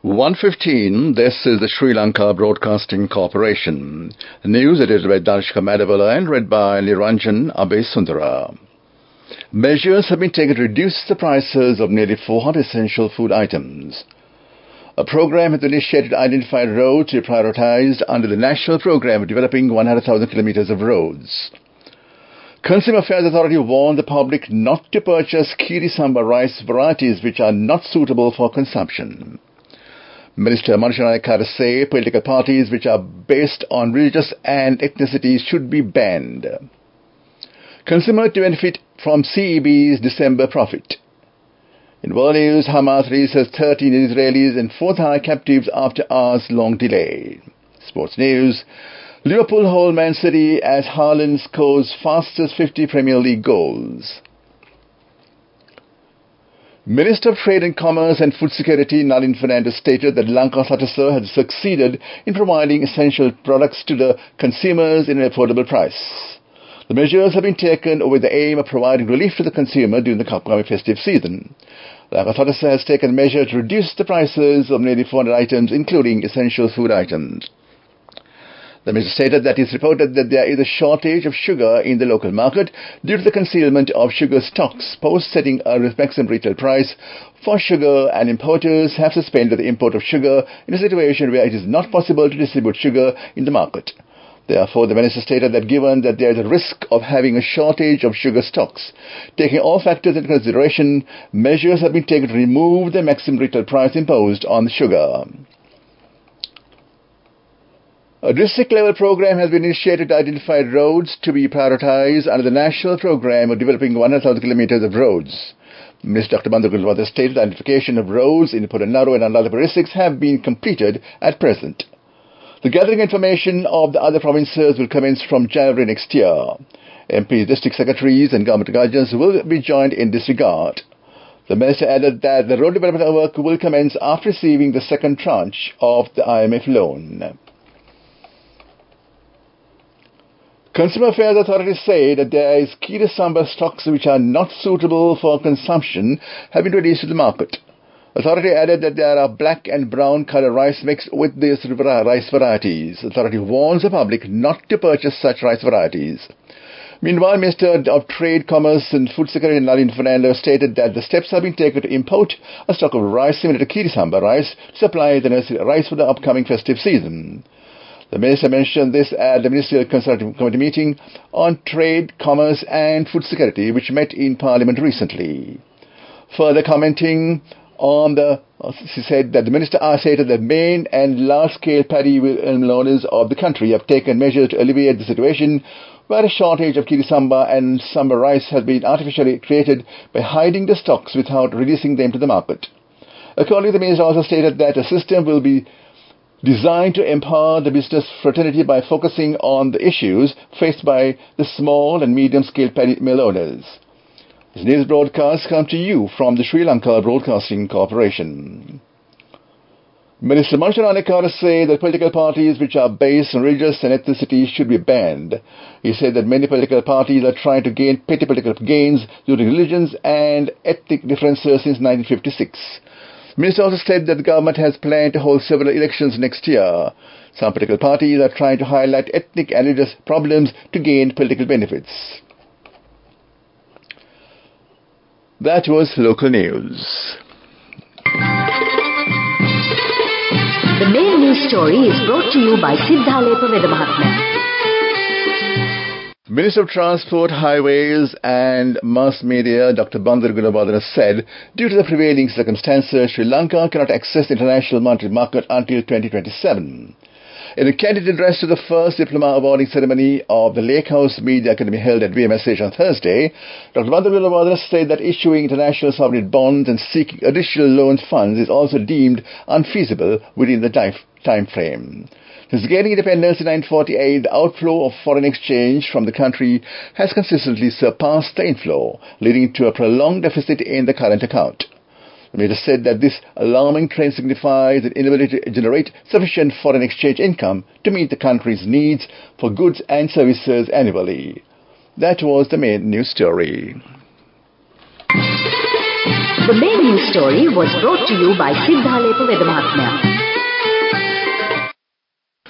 1:15. This is the Sri Lanka Broadcasting Corporation. News edited by Darshika Madavala and read by Niranjan Abesundara. Measures have been taken to reduce the prices of nearly 400 essential food items. A program has been initiated to identify roads to be prioritized under the National Program of Developing 100,000 kilometers of roads. Consumer Affairs Authority warned the public not to purchase Kiri Samba rice varieties which are not suitable for consumption. Minister Manisha say political parties which are based on religious and ethnicity should be banned. Consumer to benefit from CEB's December profit. In world news, Hamas releases 13 Israelis and 4 Thai captives after hours-long delay. Sports news, Liverpool hold Man City as Haaland scores fastest 50 Premier League goals. Minister of Trade and Commerce and Food Security Nalin Fernandez stated that Lanka Satasa had succeeded in providing essential products to the consumers in an affordable price. The measures have been taken with the aim of providing relief to the consumer during the upcoming festive season. Lanka Satasa has taken measures to reduce the prices of nearly 400 items, including essential food items. The minister stated that it's reported that there is a shortage of sugar in the local market due to the concealment of sugar stocks post-setting a maximum retail price for sugar, and importers have suspended the import of sugar in a situation where it is not possible to distribute sugar in the market. Therefore, the minister stated that given that there is a risk of having a shortage of sugar stocks, taking all factors into consideration, measures have been taken to remove the maximum retail price imposed on the sugar. A district-level program has been initiated to identify roads to be prioritized under the National Program of Developing 100,000 kilometers of roads. Mr. Dr. Bandar stated the identification of roads in Pudanaro and Anuradhapura districts have been completed at present. The gathering information of the other provinces will commence from January next year. MPs, district secretaries and government guardians will be joined in this regard. The minister added that the road development work will commence after receiving the second tranche of the IMF loan. Consumer Affairs authorities say that there is Kiri Samba stocks which are not suitable for consumption have been released to the market. Authority added that there are black and brown color rice mixed with these rice varieties. Authority warns the public not to purchase such rice varieties. Meanwhile, Minister of Trade, Commerce and Food Security Nalin Fernandez stated that the steps have been taken to import a stock of rice similar to Kiri Samba rice to supply the necessary rice for the upcoming festive season. The minister mentioned this at the Ministerial Consultative Committee meeting on Trade, Commerce and Food Security, which met in Parliament recently. Further commenting on she said that the minister stated that main and large-scale paddy owners of the country have taken measures to alleviate the situation where a shortage of Kiri Samba and Samba rice has been artificially created by hiding the stocks without releasing them to the market. Accordingly, the minister also stated that a system will be designed to empower the business fraternity by focusing on the issues faced by the small and medium-scale paddy mill owners. This news broadcast comes to you from the Sri Lanka Broadcasting Corporation. Minister Manisha say that political parties which are based on religious and ethnicity should be banned. He said that many political parties are trying to gain petty political gains due to religions and ethnic differences since 1956. The minister also said that the government has planned to hold several elections next year. Some political parties are trying to highlight ethnic and religious problems to gain political benefits. That was local news. The main news story is brought to you by Sinhala Vedamahatma. Minister of Transport, Highways and Mass Media, Dr. Bandar said, due to the prevailing circumstances, Sri Lanka cannot access the international monetary market until 2027. In a candid address to the first diploma awarding ceremony of the Lake House Media Academy held at VMSH on Thursday, Dr. Bandar said that issuing international sovereign bonds and seeking additional loan funds is also deemed unfeasible within the time frame. Since gaining independence in 1948, the outflow of foreign exchange from the country has consistently surpassed the inflow, leading to a prolonged deficit in the current account. The minister said that this alarming trend signifies an inability to generate sufficient foreign exchange income to meet the country's needs for goods and services annually. That was the main news story. The main news story was brought to you by Sinhala Vedamahatmya.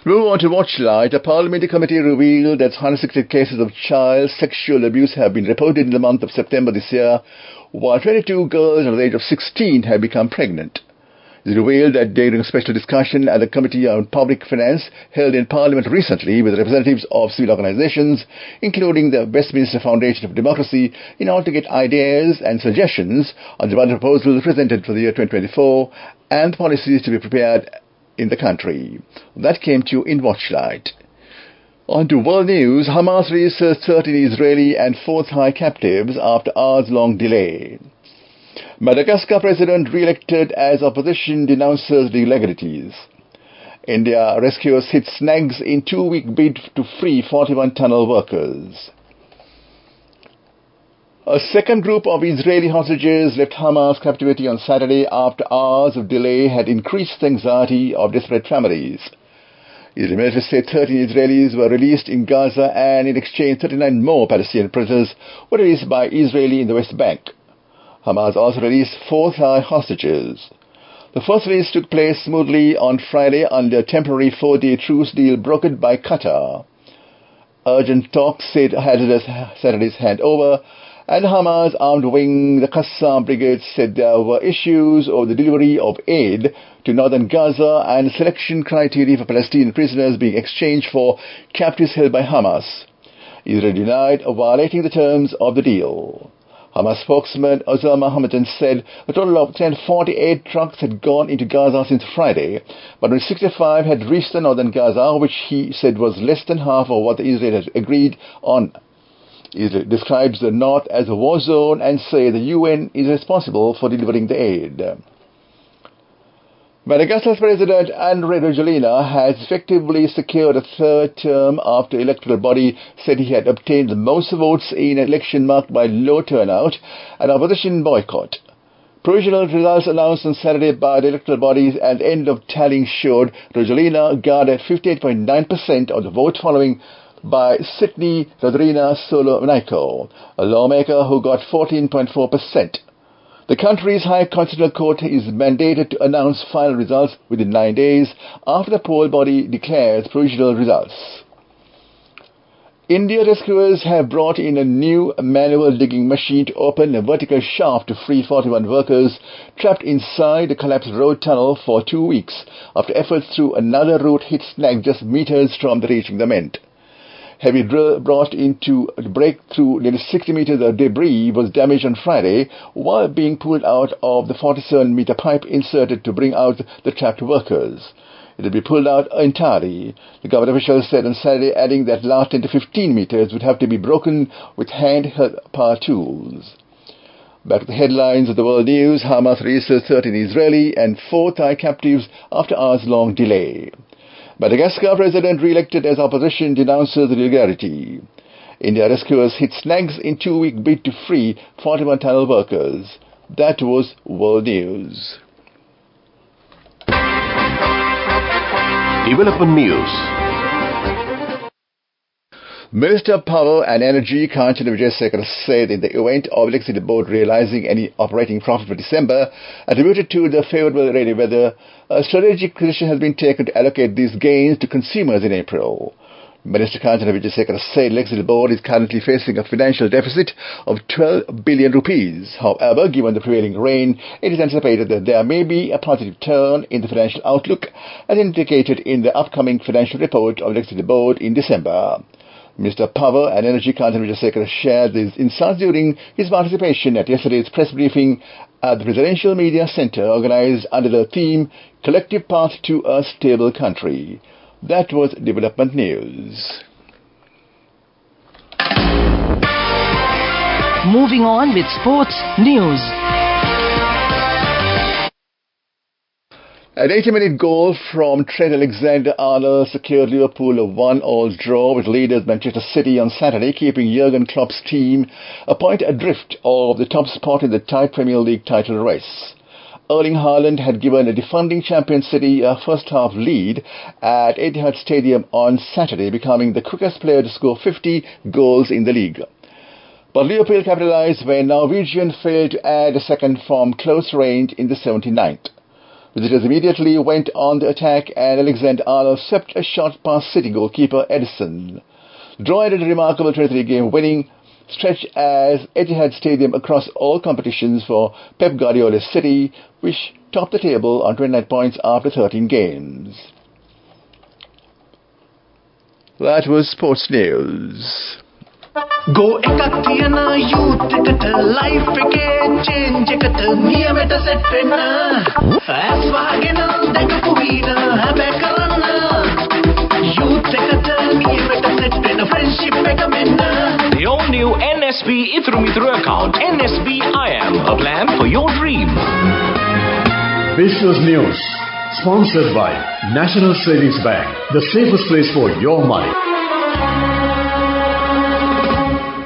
Move on to Watchlight. A parliamentary committee revealed that 160 cases of child sexual abuse have been reported in the month of September this year, while 22 girls under the age of 16 have become pregnant. It revealed that during a special discussion at the Committee on Public Finance held in Parliament recently with representatives of civil organizations, including the Westminster Foundation of Democracy, in order to get ideas and suggestions on the budget proposal presented for the year 2024 and policies to be prepared in the country. That came to you in Watchlight. On to world news. Hamas releases 13 Israeli and 4 Thai captives after hours-long delay. Madagascar president re-elected as opposition denounces irregularities. India rescuers hit snags in 2-week bid to free 41 tunnel workers. A second group of Israeli hostages left Hamas captivity on Saturday after hours of delay had increased the anxiety of desperate families. Israeli military said 13 Israelis were released in Gaza and in exchange 39 more Palestinian prisoners were released by Israel in the West Bank. Hamas also released 4 Thai hostages. The first release took place smoothly on Friday under a temporary 4-day truce deal brokered by Qatar. Urgent talks said Saturday's handover, and Hamas armed wing, the Qassam Brigade, said there were issues over the delivery of aid to northern Gaza and selection criteria for Palestinian prisoners being exchanged for captives held by Hamas. Israel denied violating the terms of the deal. Hamas spokesman Osama Hamdan said a total of 148 trucks had gone into Gaza since Friday, but only 65 had reached the northern Gaza, which he said was less than half of what Israel had agreed on. Israel describes the north as a war zone and say the UN is responsible for delivering the aid. Madagascar's President Andry Rajoelina has effectively secured a third term after the electoral body said he had obtained the most votes in an election marked by low turnout and opposition boycott. Provisional results announced on Saturday by the electoral bodies at the end of tallying showed Rajoelina garnered 58.9% of the vote, following by Sydney Rodrina Solomeiko, a lawmaker who got 14.4%. The country's High Constitutional Court is mandated to announce final results within 9 days after the poll body declares provisional results. India rescuers have brought in a new manual digging machine to open a vertical shaft to free 41 workers trapped inside the collapsed road tunnel for 2 weeks after efforts through another route hit snag just meters from the reaching the men. Heavy drill brought in to break through nearly 60 meters of debris was damaged on Friday while being pulled out of the 47-meter pipe inserted to bring out the trapped workers. It will be pulled out entirely, the government officials said on Saturday, adding that last 10 to 15 meters would have to be broken with hand-held power tools. Back to the headlines of the world news. Hamas releases 13 Israeli and 4 Thai captives after hours-long delay. Madagascar president re-elected as opposition denounces irregularity. India rescuers hit snags in 2-week bid to free 41 tunnel workers. That was world news. Development news. Minister of Power and Energy Kanchana Wijayasekara said in the event of Electricity Board realizing any operating profit for December, attributed to the favourable rainy weather, a strategic decision has been taken to allocate these gains to consumers in April. Minister Kanchana Wijayasekara said Electricity Board is currently facing a financial deficit of 12 billion rupees. However, given the prevailing rain, it is anticipated that there may be a positive turn in the financial outlook, as indicated in the upcoming financial report of Electricity Board in December. Minister of Power and Energy Kanchana Wijayasekara shared these insights during his participation at yesterday's press briefing at the Presidential Media Centre, organised under the theme Collective Path to a Stable Country. That was Development News. Moving on with sports news. An 80-minute goal from Trent Alexander-Arnold secured Liverpool a 1-1 draw with leaders Manchester City on Saturday, keeping Jurgen Klopp's team a point adrift of the top spot in the tight Premier League title race. Erling Haaland had given a defending champion City a first-half lead at Etihad Stadium on Saturday, becoming the quickest player to score 50 goals in the league. But Liverpool capitalised when Norwegian failed to add a second from close range in the 79th. Visitors immediately went on the attack and Alexander-Arnold swept a shot past City goalkeeper Edison. The draw ended a remarkable 23-game winning stretch as Etihad Stadium across all competitions for Pep Guardiola's City, which topped the table on 29 points after 13 games. That was sports news. Go ekakiyana youth ekata life eke change ekata niyameta set wenna as wagena dekapu veena habe karanna youth ekata niyameta set wenna friendship eka menna. The all-new NSB Ithru account, NSB IAM, a plan for your dream. Business News, sponsored by National Savings Bank, the safest place for your money.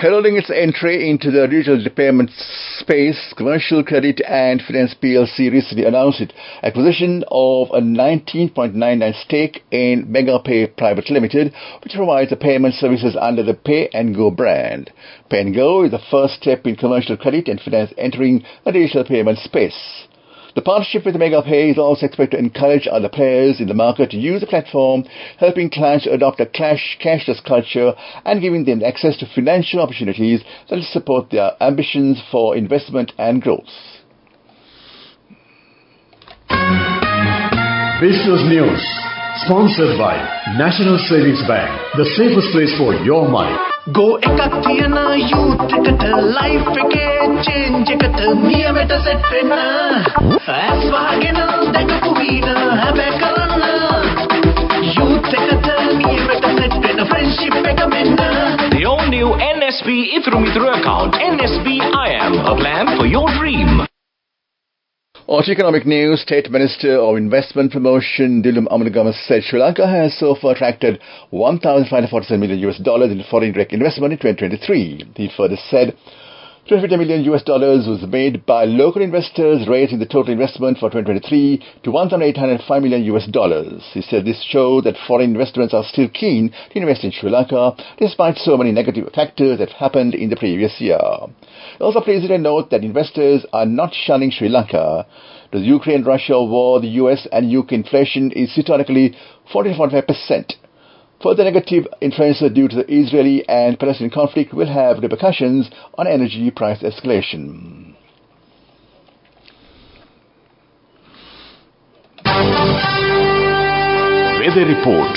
Heralding its entry into the digital payment space, Commercial Credit and Finance PLC recently announced its acquisition of a 19.99% stake in MegaPay Private Limited, which provides the payment services under the Pay and Go brand. Pay and Go is the first step in commercial credit and finance entering the digital payment space. The partnership with MegaPay is also expected to encourage other players in the market to use the platform, helping clients to adopt a cashless culture and giving them access to financial opportunities that will support their ambitions for investment and growth. Business News, sponsored by National Savings Bank, the safest place for your money. Go ekakiyana youth ekata life eke change ekata niyameta set wenna as wagena dekapu veena habe karanna youth ekata niyameta set wenna friendship eka menna. The all-new NSB Ithru account, NSB IAM, a plan for your dream. On to economic news, State Minister of Investment Promotion Dilum Amanagama said Sri Lanka has so far attracted $1,547 million in foreign direct investment in 2023. He further said $250 million was made by local investors, raising the total investment for 2023 to $1,805 million. He said this showed that foreign investors are still keen to invest in Sri Lanka, despite so many negative factors that happened in the previous year. He also pleased to note that investors are not shunning Sri Lanka. The Ukraine-Russia war, the US and UK inflation is historically 40-45%. Further negative influences due to the Israeli and Palestinian conflict will have repercussions on energy price escalation. Weather Report.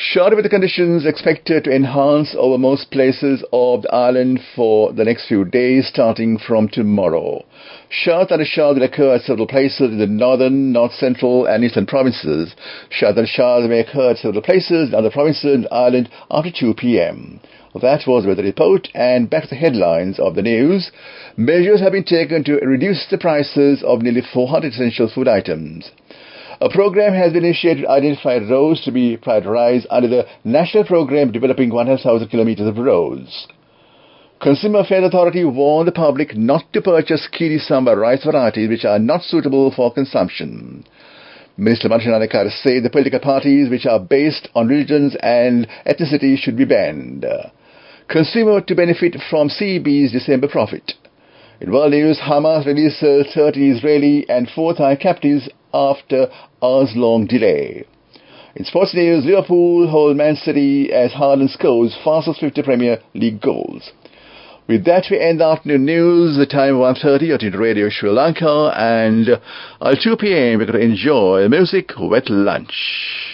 Short weather conditions expected to enhance over most places of the island for the next few days, starting from tomorrow. Short thundershowers will occur at several places in the northern, north central and eastern provinces. Short thundershowers may occur at several places in other provinces in the island after 2 p.m. That was the weather report, and back to the headlines of the news. Measures have been taken to reduce the prices of nearly 400 essential food items. A program has been initiated to identify roads to be prioritized under the National Program Developing 100,000 kilometers of roads. Consumer Affairs Authority warned the public not to purchase Kiri Samba rice varieties which are not suitable for consumption. Minister Manisha said the political parties which are based on religions and ethnicity should be banned. Consumer to benefit from CEB's December profit. In world news, Hamas releases 30 Israeli and 4 Thai captives after hours-long delay. In sports news, Liverpool hold Man City as Haaland scores fastest 50 Premier League goals. With that, we end the afternoon news. The time 1:30 at Radio Sri Lanka, and at 2 p.m. we're going to enjoy music with lunch.